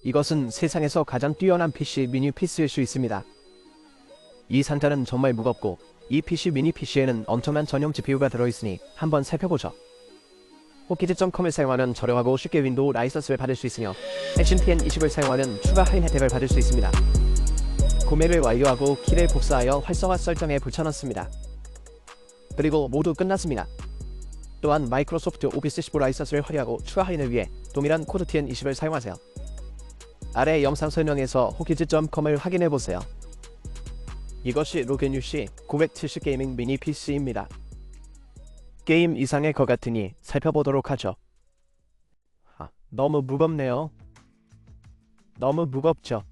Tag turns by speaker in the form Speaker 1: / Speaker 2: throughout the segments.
Speaker 1: 이것은 세상에서 가장 뛰어난 PC 미니 PC일 수 있습니다. 이 상자는 정말 무겁고 이 PC 미니 PC에는 엄청난 전용 GPU가 들어있으니 한번 살펴보죠. 호키즈.com을 사용하면 저렴하고 쉽게 윈도우 라이선스를 받을 수 있으며 액션 TN20을 사용하면 추가 할인 혜택을 받을 수 있습니다. 구매를 완료하고 키를 복사하여 활성화 설정에 붙여넣습니다. 그리고 모두 끝났습니다. 또한 마이크로소프트 오피스 15 라이선스를 활용하고 추가 할인을 위해 동일한 코드 TN20을 사용하세요. 아래 영상 설명에서 호키즈.com을 확인해보세요. 이것이 로그뉴시 970 게이밍 미니 PC입니다. 게임 이상의 것 같으니 살펴보도록 하죠. 너무 무겁네요. 너무 무겁죠?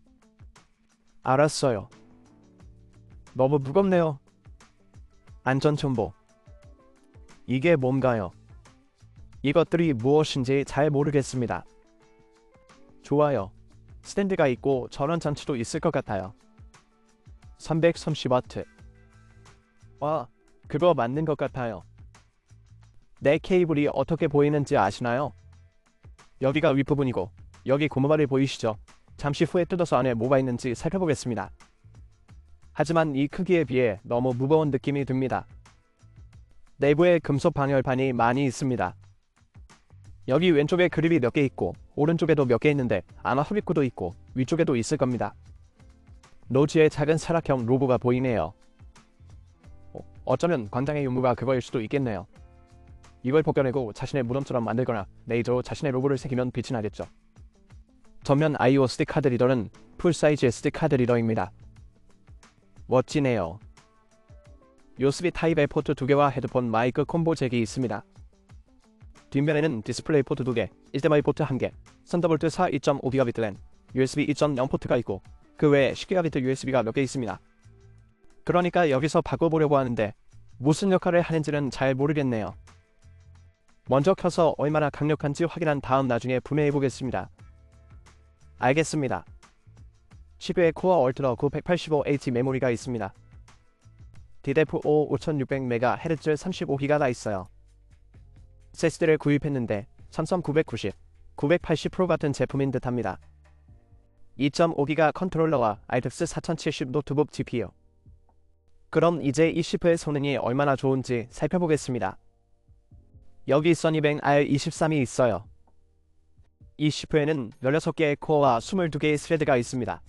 Speaker 1: 알았어요. 너무 무겁네요. 안전정보. 이게 뭔가요? 이것들이 무엇인지 잘 모르겠습니다. 좋아요. 스탠드가 있고 전원 장치도 있을 것 같아요. 330W. 와, 그거 맞는 것 같아요. 내 케이블이 어떻게 보이는지 아시나요? 여기가 윗부분이고 여기 고무발이 보이시죠? 잠시 후에 뜯어서 안에 뭐가 있는지 살펴보겠습니다. 하지만 이 크기에 비해 너무 무거운 느낌이 듭니다. 내부에 금속 방열판이 많이 있습니다. 여기 왼쪽에 그립이 몇 개 있고 오른쪽에도 몇 개 있는데 아마 흡입구도 있고 위쪽에도 있을 겁니다. 노즈에 작은 사각형 로고가 보이네요. 어쩌면 광장의 용무가 그거일 수도 있겠네요. 이걸 벗겨내고 자신의 무덤처럼 만들거나 레이저로 자신의 로고를 새기면 빛이 나겠죠. 전면 I/O SD 카드 리더는 풀사이즈 SD 카드 리더입니다. 멋지네요. USB 타입의 포트 2개와 헤드폰 마이크 콤보 잭이 있습니다. 뒷면에는 디스플레이 포트 2개, HDMI 포트 1개, 썬더볼트 4 2.5GB 랜, USB 2.0 포트가 있고 그 외에 10GB USB가 몇 개 있습니다. 그러니까 여기서 바꿔보려고 하는데 무슨 역할을 하는지는 잘 모르겠네요. 먼저 켜서 얼마나 강력한지 확인한 다음 나중에 분해해보겠습니다. 알겠습니다. CPU에 코어 얼트라 985H 메모리가 있습니다. DDR5 5600MHz 35기가가 있어요. SSD를 구입했는데 삼성 990, 980 프로 같은 제품인 듯합니다. 2.5기가 컨트롤러와 RTX 4070 노트북 GPU. 그럼 이제 이 CPU의 성능이 얼마나 좋은지 살펴보겠습니다. 여기 써니뱅 R23이 있어요. 이 CPU에는 16개의 코어와 22개의 스레드가 있습니다.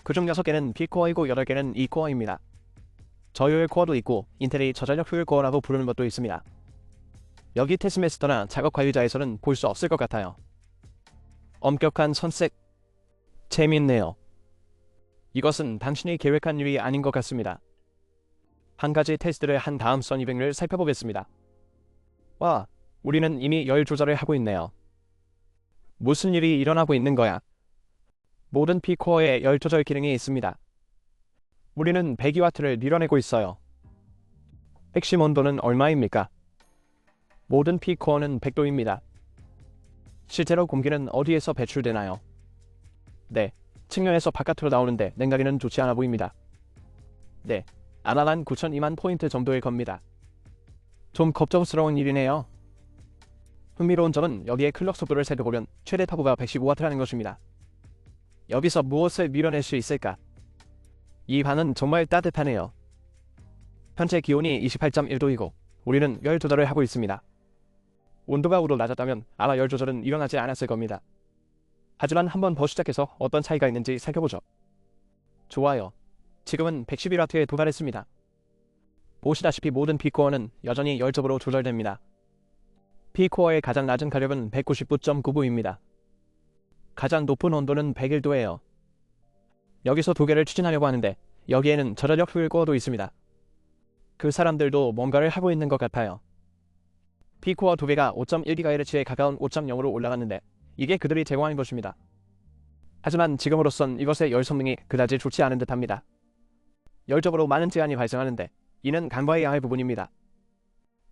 Speaker 1: 그중 6개는 B코어이고 8개는 E코어입니다. 저효율 코어도 있고 인텔이 저전력 효율 코어라고 부르는 것도 있습니다. 여기 테스트메스터나 작업 관리자에서는 볼 수 없을 것 같아요. 엄격한 선색. 재밌네요. 이것은 당신이 계획한 일이 아닌 것 같습니다. 한 가지 테스트를 한 다음 써니뱅을 살펴보겠습니다. 와, 우리는 이미 열 조절을 하고 있네요. 무슨 일이 일어나고 있는 거야? 모든 P코어에 열 조절 기능이 있습니다. 우리는 102W를 밀어내고 있어요. 핵심 온도는 얼마입니까? 모든 P코어는 100도입니다. 실제로 공기는 어디에서 배출되나요? 네, 측면에서 바깥으로 나오는데 냉각에는 좋지 않아 보입니다. 네, 아나란 9,002만 포인트 정도일 겁니다. 좀 겁정스러운 일이네요. 흥미로운 점은 여기에 클럭 속도를 살펴보면 최대 타부가 115W라는 것입니다. 여기서 무엇을 밀어낼 수 있을까? 이 방은 정말 따뜻하네요. 현재 기온이 28.1도이고 우리는 열 조절을 하고 있습니다. 온도가 5도 낮았다면 아마 열 조절은 일어나지 않았을 겁니다. 하지만 한번 더 시작해서 어떤 차이가 있는지 살펴보죠. 좋아요. 지금은 111W에 도달했습니다. 보시다시피 모든 P코어는 여전히 열접으로 조절됩니다. P코어의 가장 낮은 가력은 199.99입니다. 가장 높은 온도는 101도예요. 여기서 두 개를 추진하려고 하는데 여기에는 저전력 효율 코어도 있습니다. 그 사람들도 뭔가를 하고 있는 것 같아요. P코어 두 개가 5.1GHz에 가까운 5.0으로 올라갔는데 이게 그들이 제공하는 것입니다. 하지만 지금으로선 이것의 열 성능이 그다지 좋지 않은 듯합니다. 열적으로 많은 제한이 발생하는데 이는 간과해야 할 부분입니다.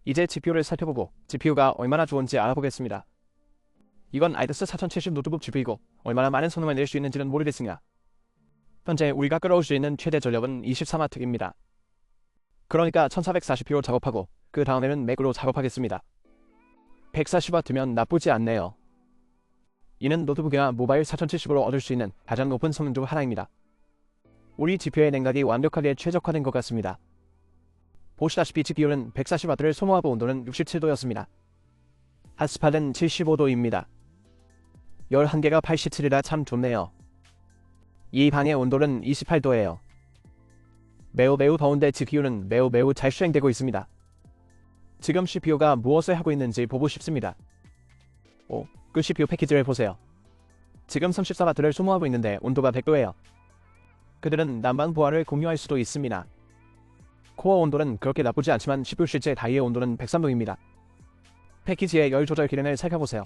Speaker 1: 이제 GPU를 살펴보고 GPU가 얼마나 좋은지 알아보겠습니다. 이건 RTX 4070 노트북 GPU이고 얼마나 많은 성능을 낼 수 있는지는 모르겠으나 현재 우리가 끌어올 수 있는 최대 전력은 23W입니다. 그러니까 1440P로 작업하고 그 다음에는 맥으로 작업하겠습니다. 140W면 나쁘지 않네요. 이는 노트북이나 모바일 4070으로 얻을 수 있는 가장 높은 성능 중 하나입니다. 우리 GPU의 냉각이 완벽하게 최적화된 것 같습니다. 보시다시피 GPU는 140W를 소모하고 온도는 67도였습니다. 핫스팟은 75도입니다. 11개가 87이라 참 좋네요. 이 방의 온도는 28도예요. 매우 더운데 GPU는 매우 잘 수행되고 있습니다. 지금 CPU가 무엇을 하고 있는지 보고 싶습니다. 그 CPU 패키지를 보세요. 지금 34W를 소모하고 있는데 온도가 100도예요. 그들은 난방 보안을 공유할 수도 있습니다. 코어 온도는 그렇게 나쁘지 않지만 CPU 실제 다이의 온도는 103도입니다. 패키지의 열 조절 기능을 살펴보세요.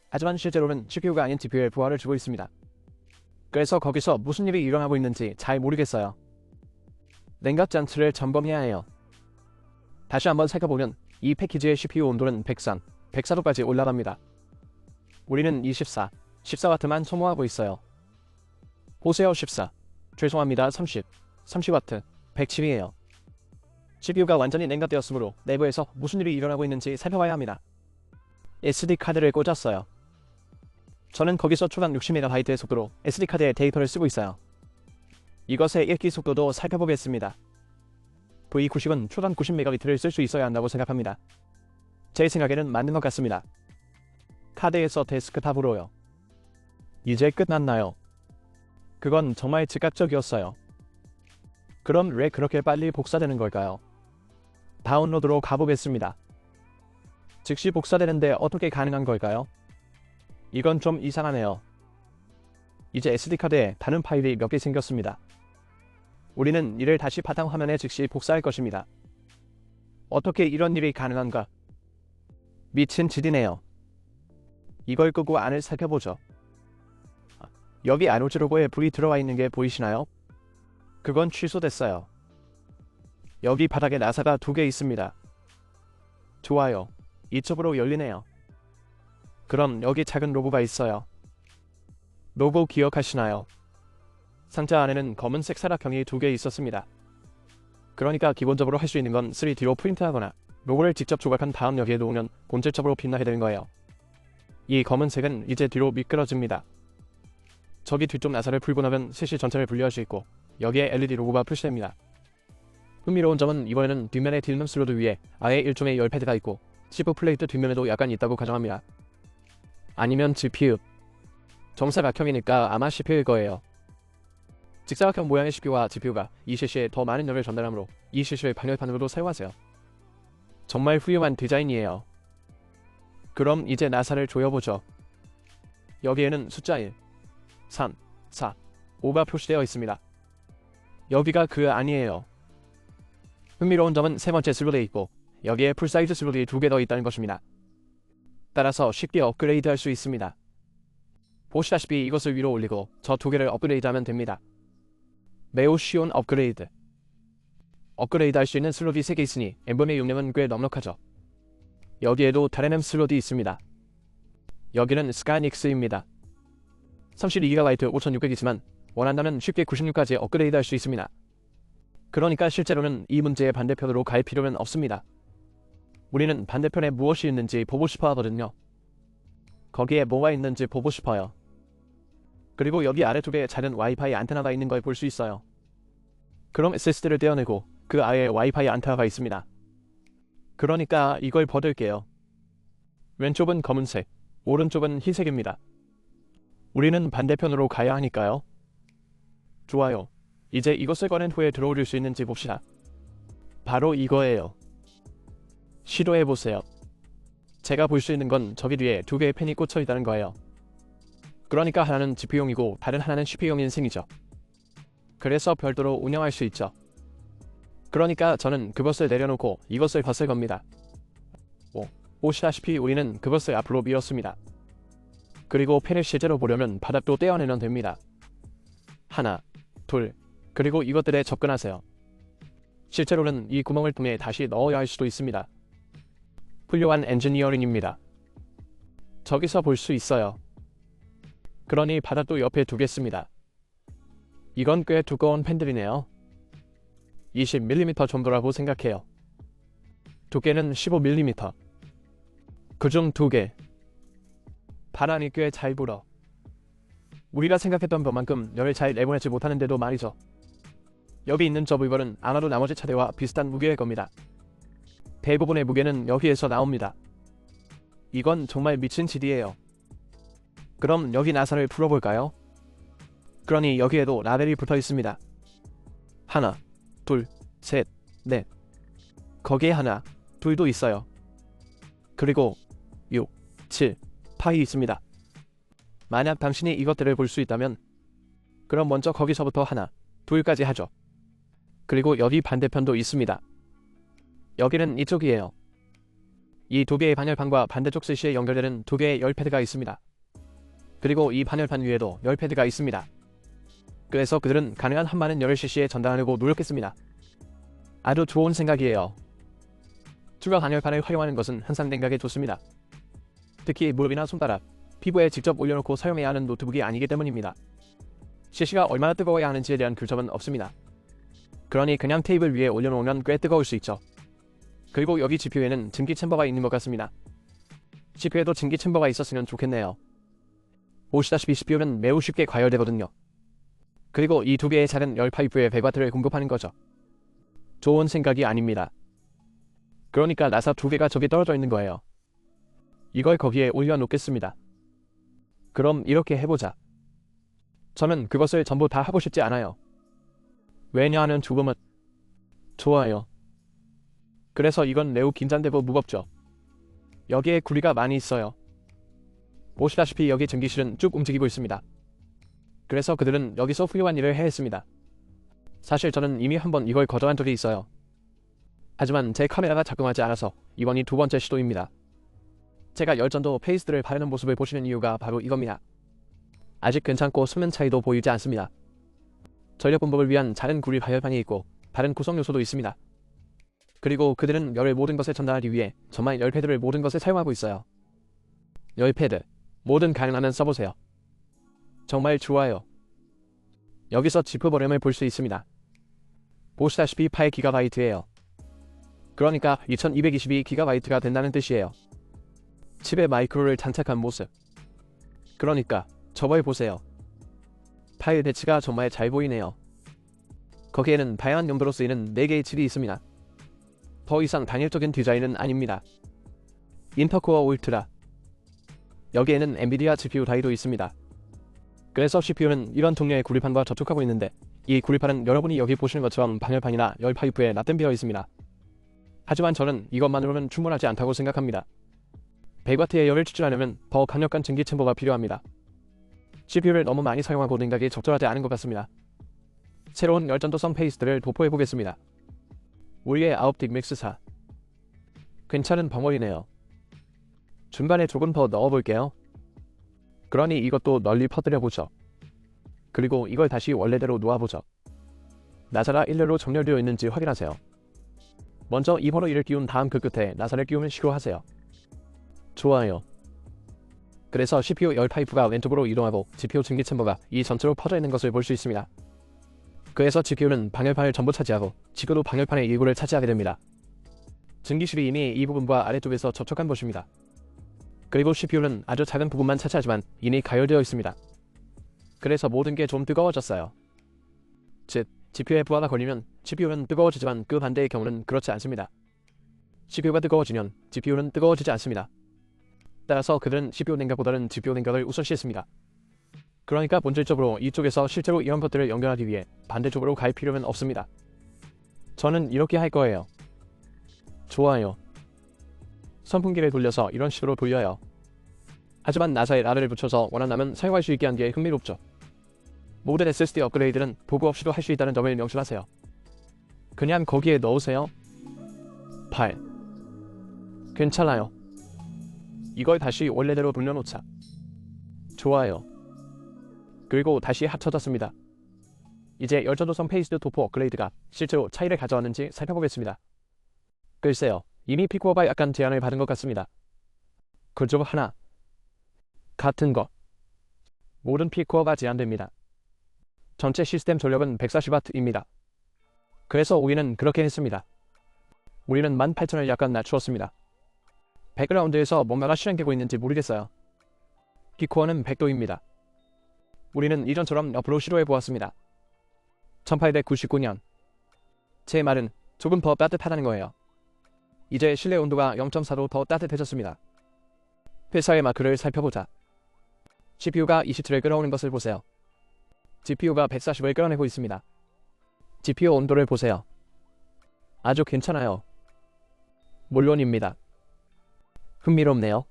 Speaker 1: 하지만 실제로는 CPU가 아닌 GPU에 부하를 주고 있습니다. 그래서 거기서 무슨 일이 일어나고 있는지 잘 모르겠어요. 냉각 장치를 점검해야 해요. 다시 한번 살펴보면 이 패키지의 CPU 온도는 103, 104도까지 올라갑니다. 우리는 24, 14W만 소모하고 있어요. 보세요. 14, 죄송합니다. 30, 30W, 110이에요. CPU가 완전히 냉각되었으므로 내부에서 무슨 일이 일어나고 있는지 살펴봐야 합니다. SD카드를 꽂았어요. 저는 거기서 초당 60MB의 속도로 SD카드에 데이터를 쓰고 있어요. 이것의 읽기 속도도 살펴보겠습니다. V90은 초당 90MB를 쓸 수 있어야 한다고 생각합니다. 제 생각에는 맞는 것 같습니다. 카드에서 데스크탑으로요. 이제 끝났나요? 그건 정말 즉각적이었어요. 그럼 왜 그렇게 빨리 복사되는 걸까요? 다운로드로 가보겠습니다. 즉시 복사되는데 어떻게 가능한 걸까요? 이건 좀 이상하네요. 이제 SD카드에 다른 파일이 몇 개 생겼습니다. 우리는 이를 다시 바탕화면에 즉시 복사할 것입니다. 어떻게 이런 일이 가능한가? 미친 짓이네요. 이걸 끄고 안을 살펴보죠. 여기 아노즈 로고에 불이 들어와 있는 게 보이시나요? 그건 취소됐어요. 여기 바닥에 나사가 2개 있습니다. 좋아요. 이쪽으로 열리네요. 그럼 여기 작은 로고가 있어요. 로고 기억하시나요? 상자 안에는 검은색 사각형이 2개 있었습니다. 그러니까 기본적으로 할 수 있는 건 3D로 프린트하거나 로고를 직접 조각한 다음 여기에 놓으면 본질적으로 빛나게 되는 거예요. 이 검은색은 이제 뒤로 미끄러집니다. 저기 뒤쪽 나사를 풀고 나면 셋이 전체를 분리할 수 있고 여기에 LED 로고가 표시됩니다. 흥미로운 점은 이번에는 뒷면의 딜름 슬로드 위에 아예 일종의 열패드가 있고 CPU 플레이트 뒷면에도 약간 있다고 가정합니다. 아니면 GPU. 정사각형이니까 아마 CPU일 거예요. 직사각형 모양의 CPU와 GPU가 이 CC에 더 많은 열을 전달하므로 이 CC를 방열판으로도 사용하세요. 정말 훌륭한 디자인이에요. 그럼 이제 나사를 조여보죠. 여기에는 숫자 1, 3, 4, 5가 표시되어 있습니다. 여기가 그 안이에요. 흥미로운 점은 세 번째 슬롯에 있고 여기에 풀사이즈 슬롯이 2개 더 있다는 것입니다. 따라서 쉽게 업그레이드 할 수 있습니다. 보시다시피 이것을 위로 올리고 저 2개를 업그레이드하면 됩니다. 매우 쉬운 업그레이드. 업그레이드 할 수 있는 슬롯이 3개 있으니 엠범의 용량은 꽤 넉넉하죠. 여기에도 다른 M 슬롯이 있습니다. 여기는 스카이닉스입니다. 32GB 5600이지만 원한다면 쉽게 96까지 업그레이드 할 수 있습니다. 그러니까 실제로는 이 문제의 반대편으로 갈 필요는 없습니다. 우리는 반대편에 무엇이 있는지 보고 싶어 하거든요. 거기에 뭐가 있는지 보고 싶어요. 그리고 여기 아래쪽에 작은 와이파이 안테나가 있는 걸 볼 수 있어요. 그럼 SSD를 떼어내고 그 아래에 와이파이 안테나가 있습니다. 그러니까 이걸 벗을게요. 왼쪽은 검은색, 오른쪽은 흰색입니다. 우리는 반대편으로 가야 하니까요. 좋아요. 이제 이것을 꺼낸 후에 들어올릴 수 있는지 봅시다. 바로 이거예요. 시도해보세요. 제가 볼 수 있는 건 저기 뒤에 2개의 펜이 꽂혀 있다는 거예요. 그러니까 하나는 GPU용이고 다른 하나는 CPU용인 셈이죠. 그래서 별도로 운영할 수 있죠. 그러니까 저는 그것을 내려놓고 이것을 벗을 겁니다. 보시다시피 우리는 그것을 앞으로 밀었습니다. 그리고 펜을 실제로 보려면 바닥도 떼어내면 됩니다. 하나, 둘, 그리고 이것들에 접근하세요. 실제로는 이 구멍을 통해 다시 넣어야 할 수도 있습니다. 훌륭한 엔지니어링입니다. 저기서 볼 수 있어요. 그러니 바닥도 옆에 두겠습니다. 이건 꽤 두꺼운 펜들이네요. 20mm 정도라고 생각해요. 두께는 15mm. 그중 2개. 바람이 꽤 잘 불어. 우리가 생각했던 것만큼 열을 잘 내보내지 못하는데도 말이죠. 여기 있는 저 불벌은 아마도 나머지 차대와 비슷한 무게일 겁니다. 대부분의 무게는 여기에서 나옵니다. 이건 정말 미친 짓이에요. 그럼 여기 나사를 풀어볼까요? 그러니 여기에도 라벨이 붙어 있습니다. 하나, 둘, 셋, 넷. 거기에 하나, 둘도 있어요. 그리고 6, 7, 8이 있습니다. 만약 당신이 이것들을 볼 수 있다면 그럼 먼저 거기서부터 하나, 둘까지 하죠. 그리고 여기 반대편도 있습니다. 여기는 이쪽이에요. 이 두 개의 반열판과 반대쪽 스시에 연결되는 두 개의 열 패드가 있습니다. 그리고 이 반열판 위에도 열 패드가 있습니다. 그래서 그들은 가능한 한 많은 열을 CC에 전달하려고 노력했습니다. 아주 좋은 생각이에요. 추가 반열판을 활용하는 것은 항상 생각에 좋습니다. 특히 무릎이나 손가락, 피부에 직접 올려놓고 사용해야 하는 노트북이 아니기 때문입니다. CC가 얼마나 뜨거워야 하는지에 대한 규정은 없습니다. 그러니 그냥 테이블 위에 올려놓으면 꽤 뜨거울 수 있죠. 그리고 여기 GPU에는 증기 챔버가 있는 것 같습니다. CPU에도 증기 챔버가 있었으면 좋겠네요. 보시다시피 CPU는 매우 쉽게 과열되거든요. 그리고 이 두 개의 작은 열 파이프에 100W를 공급하는 거죠. 좋은 생각이 아닙니다. 그러니까 나사 두 개가 저기 떨어져 있는 거예요. 이걸 거기에 올려놓겠습니다. 그럼 이렇게 해보자. 저는 그것을 전부 다 하고 싶지 않아요. 왜냐하면 죽음은 좋아요. 그래서 이건 매우 긴장되고 무겁죠. 여기에 구리가 많이 있어요. 보시다시피 여기 증기실은 쭉 움직이고 있습니다. 그래서 그들은 여기서 훌륭한 일을 해했습니다. 사실 저는 이미 한번 이걸 거절한 적이 있어요. 하지만 제 카메라가 작동하지 않아서 이번이 두 번째 시도입니다. 제가 열전도 페이스트를 바르는 모습을 보시는 이유가 바로 이겁니다. 아직 괜찮고 수면 차이도 보이지 않습니다. 전력 공급을 위한 작은 구리 발열판이 있고 다른 구성 요소도 있습니다. 그리고 그들은 열을 모든 것에 전달하기 위해 정말 열패드를 모든 것에 사용하고 있어요. 열패드, 뭐든 가능하면 써보세요. 정말 좋아요. 여기서 지프 버램을 볼 수 있습니다. 보시다시피 8GB예요. 그러니까 2222GB가 된다는 뜻이에요. 칩에 마이크로를 장착한 모습. 그러니까 저걸 보세요. 파일 배치가 정말 잘 보이네요. 거기에는 다양한 용도로 쓰이는 4개의 칩이 있습니다. 더 이상 단일적인 디자인은 아닙니다. 인터코어 울트라. 여기에는 엔비디아 GPU 다이도 있습니다. 그래서 CPU는 이런 종류의 구리판과 접촉하고 있는데 이 구리판은 여러분이 여기 보시는 것처럼 방열판이나 열 파이프에 납땜되어 있습니다. 하지만 저는 이것만으로는 충분하지 않다고 생각합니다. 100W의 열을 추출하려면 더 강력한 증기 챔버가 필요합니다. CPU를 너무 많이 사용하고 냉각이 적절하지 않은 것 같습니다. 새로운 열전도성 페이스트를 도포해보겠습니다. 우리의 아옵틱 맥스 4. 괜찮은 벙어리네요. 중간에 조금 더 넣어볼게요. 그러니 이것도 널리 퍼뜨려보죠. 그리고 이걸 다시 원래대로 놓아보죠. 나사가 일렬로 정렬되어 있는지 확인하세요. 먼저 입으로 이를 끼운 다음 그 끝에 나사를 끼우면 시도하세요. 좋아요. 그래서 CPU 열 파이프가 왼쪽으로 이동하고 GPU 증기 챔버가 이 전체로 퍼져 있는 것을 볼 수 있습니다. 그래서 GPU는 방열판을 전부 차지하고 지구도 방열판의 일부를 차지하게 됩니다. 증기실이 이미 이 부분과 아래쪽에서 접촉한 곳입니다. 그리고 CPU는 아주 작은 부분만 차지하지만 이미 가열되어 있습니다. 그래서 모든 게 좀 뜨거워졌어요. 즉, GPU에 부하가 걸리면 CPU는 뜨거워지지만 그 반대의 경우는 그렇지 않습니다. CPU가 뜨거워지면 GPU는 뜨거워지지 않습니다. 따라서 그들은 CPU 냉각보다는 GPU 냉각을 우선시했습니다. 그러니까 본질적으로 이쪽에서 실제로 이런 것들을 연결하기 위해 반대쪽으로 갈 필요는 없습니다. 저는 이렇게 할 거예요. 좋아요. 선풍기를 돌려서 이런 식으로 돌려요. 하지만 나사에 라벨을 붙여서 원한다면 사용할 수 있게 한 게 흥미롭죠. 모든 SSD 업그레이드는 보고 없이도 할 수 있다는 점을 명심하세요. 그냥 거기에 넣으세요. 8. 괜찮아요. 이걸 다시 원래대로 돌려놓자. 좋아요. 그리고 다시 합쳐졌습니다. 이제 열전도성 페이스트 도포 업그레이드가 실제로 차이를 가져왔는지 살펴보겠습니다. 글쎄요. 이미 피코어가 약간 제한을 받은 것 같습니다. 그쪽 하나. 같은 것. 모든 피코어가 제한됩니다. 전체 시스템 전력은 140W입니다. 그래서 우리는 그렇게 했습니다. 우리는 18,000을 약간 낮추었습니다. 백그라운드에서 뭔가가 실행되고 있는지 모르겠어요. P코어는 100도입니다. 우리는 이전처럼 옆으로 시도해보았습니다. 1899년. 제 말은 조금 더 따뜻하다는 거예요. 이제 실내 온도가 0.4도 더 따뜻해졌습니다. 회사의 마크를 살펴보자. CPU가 27을 끌어오는 것을 보세요. GPU가 140을 끌어내고 있습니다. GPU 온도를 보세요. 아주 괜찮아요. 물론입니다. 흥미롭네요.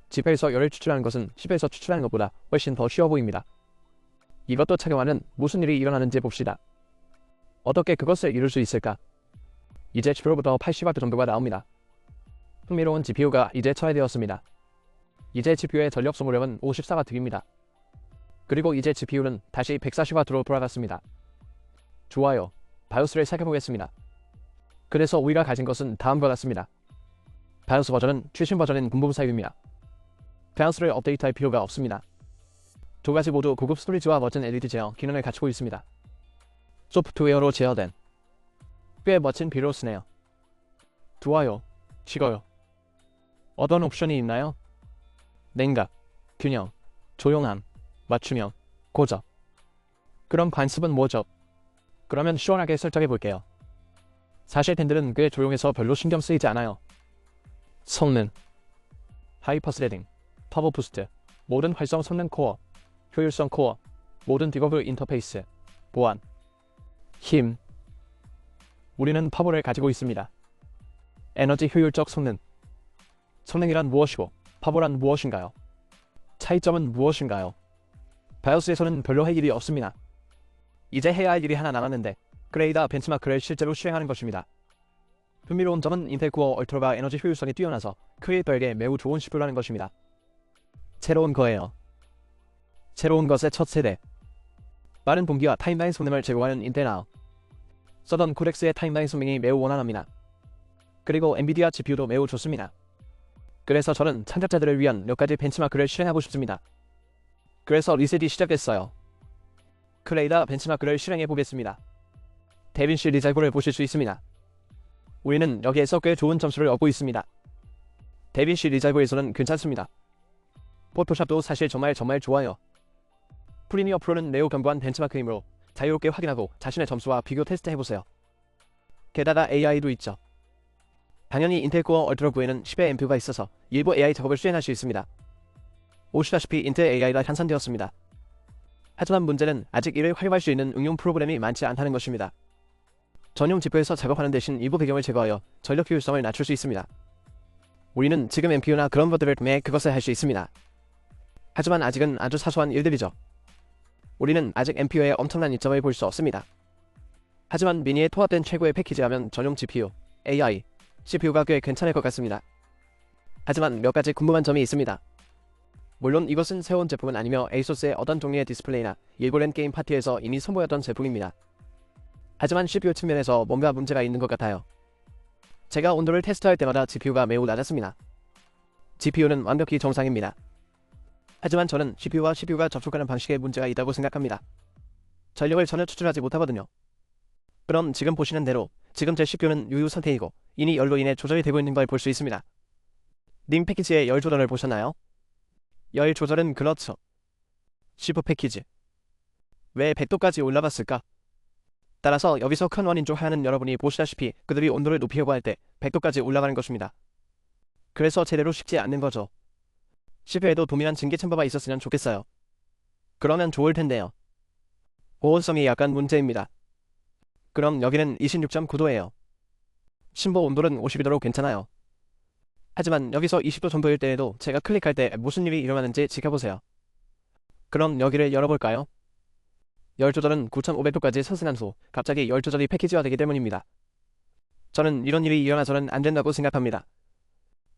Speaker 1: 집에서 열을 추출하는 것은 10에서 추출하는 것보다 훨씬 더 쉬워 보입니다. 이것도 착용하면 무슨 일이 일어나는지 봅시다. 어떻게 그것을 이룰 수 있을까? 이제 10%부터 80W 정도가 나옵니다. 흥미로운 GPU가 이제 처해되었습니다. 이제 GPU의 전력 소모량은 54W입니다. 그리고 이제 GPU는 다시 140W로 돌아갔습니다. 좋아요. 바이오스를 살펴보겠습니다. 그래서 우리가 가진 것은 다음과 같습니다. 바이오스 버전은 최신 버전인 분부 사유입니다. 바이오스를 업데이트할 필요가 없습니다. 두 가지 모두 고급 스토리지와 멋진 LED 제어 기능을 갖추고 있습니다. 소프트웨어로 제어된 꽤 멋진 비로스네요. 좋아요. 식어요. 어떤 옵션이 있나요? 냉각, 균형, 조용함, 맞춤형, 고적. 그럼 관습은 뭐죠? 그러면 시원하게 설정해 볼게요. 사실 팬들은 꽤 조용해서 별로 신경 쓰이지 않아요. 성능, 하이퍼 스레딩, 파워 부스트, 모든 활성 성능 코어, 효율성 코어, 모든 디버블 인터페이스, 보안, 힘. 우리는 파워를 가지고 있습니다. 에너지 효율적 성능. 성능이란 무엇이고 파워란 무엇인가요? 차이점은 무엇인가요? 바이오스에서는 별로 할 일이 없습니다. 이제 해야 할 일이 하나 남았는데 그레이다 벤치마크를 실제로 수행하는 것입니다. 흥미로운 점은 인텔 코어 얼트라가 에너지 효율성이 뛰어나서 크리에이터에게 매우 좋은 CPU라는 것입니다. 새로운 거예요. 새로운 것의 첫 세대. 빠른 분기와 타임라인 성능을 제공하는 인텔 나우. 서던 코덱스의 타임라인 성능이 매우 원활합니다. 그리고 엔비디아 GPU도 매우 좋습니다. 그래서 저는 창작자들을 위한 몇 가지 벤치마크를 실행하고 싶습니다. 그래서 리셋이 시작됐어요. 크레이다 벤치마크를 실행해 보겠습니다. 데빈시 리잘브를 보실 수 있습니다. 우리는 여기에서 꽤 좋은 점수를 얻고 있습니다. 데빈시 리잘브에서는 괜찮습니다. 포토샵도 사실 정말 좋아요. 프리미어 프로는 매우 견고한 벤치마크이므로 자유롭게 확인하고 자신의 점수와 비교 테스트 해보세요. 게다가 AI도 있죠. 당연히 인텔 코어 얼트라 9에는 10의 MPU가 있어서 일부 AI 작업을 수행할 수 있습니다. 보시다시피 인텔 AI가 향상되었습니다. 하지만 문제는 아직 이를 활용할 수 있는 응용 프로그램이 많지 않다는 것입니다. 전용 GPU에서 작업하는 대신 일부 배경을 제거하여 전력 효율성을 낮출 수 있습니다. 우리는 지금 MPU나 그런 것들을 통해 그것을 할 수 있습니다. 하지만 아직은 아주 사소한 일들이죠. 우리는 아직 MPU의 엄청난 이점을 볼 수 없습니다. 하지만 미니에 통합된 최고의 패키지하면 전용 GPU, AI, CPU가 꽤 괜찮을 것 같습니다. 하지만 몇 가지 궁금한 점이 있습니다. 물론 이것은 새로운 제품은 아니며 에이소스의 어떤 종류의 디스플레이나 일부 랜 게임 파티에서 이미 선보였던 제품입니다. 하지만 CPU 측면에서 뭔가 문제가 있는 것 같아요. 제가 온도를 테스트할 때마다 GPU가 매우 낮았습니다. GPU는 완벽히 정상입니다. 하지만 저는 CPU와 CPU가 접촉하는 방식에 문제가 있다고 생각합니다. 전력을 전혀 추출하지 못하거든요. 그럼 지금 보시는 대로 지금 제 CPU는 유유 상태이고 이미 열로 인해 조절이 되고 있는 걸 볼 수 있습니다. 님 패키지의 열 조절을 보셨나요? 열 조절은 그렇죠. CPU 패키지. 왜 100도까지 올라갔을까? 따라서 여기서 큰 원인 중 하나는 여러분이 보시다시피 그들이 온도를 높이려고 할 때 100도까지 올라가는 것입니다. 그래서 제대로 식지 않는 거죠. CPU에도 도미난 증기 챔버가 있었으면 좋겠어요. 그러면 좋을 텐데요. 보온성이 약간 문제입니다. 그럼 여기는 26.9도예요. 심보 온도는 52도로 괜찮아요. 하지만 여기서 20도 정도일 때에도 제가 클릭할 때 무슨 일이 일어나는지 지켜보세요. 그럼 여기를 열어볼까요? 열 조절은 9500도까지 서승한 후 갑자기 열 조절이 패키지화되기 때문입니다. 저는 이런 일이 일어나서는 안 된다고 생각합니다.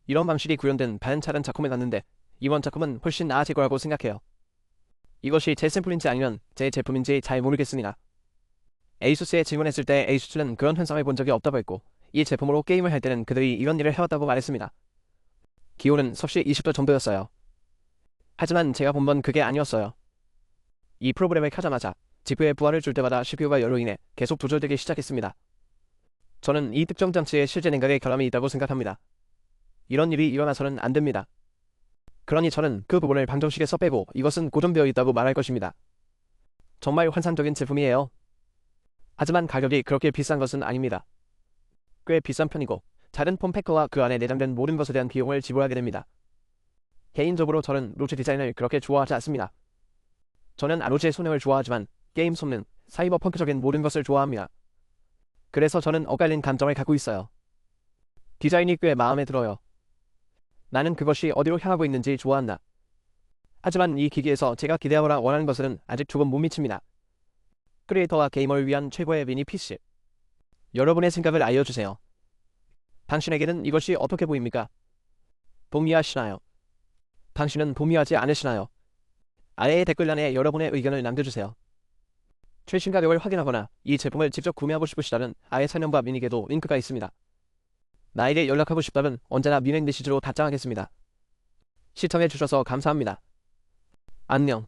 Speaker 1: 이런 방식이 구현된 다른 작품을 봤는데 이번 작품은 훨씬 나아질 거라고 생각해요. 이것이 제 샘플인지 아니면 제 제품인지 잘 모르겠습니다. 에이수스에 질문했을 때 에이수스는 그런 현상을 본 적이 없다고 했고 이 제품으로 게임을 할 때는 그들이 이런 일을 해왔다고 말했습니다. 기온은 섭씨 20도 정도였어요. 하지만 제가 본 건 그게 아니었어요. 이 프로그램을 켜자마자 GPU에 부하를 줄 때마다 CPU가 열로 인해 계속 조절되기 시작했습니다. 저는 이 특정 장치에 실제 냉각의 결함이 있다고 생각합니다. 이런 일이 일어나서는 안 됩니다. 그러니 저는 그 부분을 방정식에서 빼고 이것은 고정되어 있다고 말할 것입니다. 정말 환상적인 제품이에요. 하지만 가격이 그렇게 비싼 것은 아닙니다. 꽤 비싼 편이고 작은 폼팩터와 그 안에 내장된 모든 것에 대한 비용을 지불하게 됩니다. 개인적으로 저는 로체 디자인을 그렇게 좋아하지 않습니다. 저는 아로지의 성능을 좋아하지만 게임 성능, 사이버펑크적인 모든 것을 좋아합니다. 그래서 저는 엇갈린 감정을 갖고 있어요. 디자인이 꽤 마음에 들어요. 나는 그것이 어디로 향하고 있는지 좋아한다. 하지만 이 기기에서 제가 기대하거나 원하는 것은 아직 조금 못 미칩니다. 크리에이터와 게이머를 위한 최고의 미니 PC. 여러분의 생각을 알려주세요. 당신에게는 이것이 어떻게 보입니까? 동의하시나요? 당신은 동의하지 않으시나요? 아래의 댓글란에 여러분의 의견을 남겨주세요. 최신 가격을 확인하거나 이 제품을 직접 구매하고 싶으시다면 아래 설명과 미니게도 링크가 있습니다. 나에게 연락하고 싶다면 언제나 미행 메시지로 답장하겠습니다. 시청해주셔서 감사합니다. 안녕.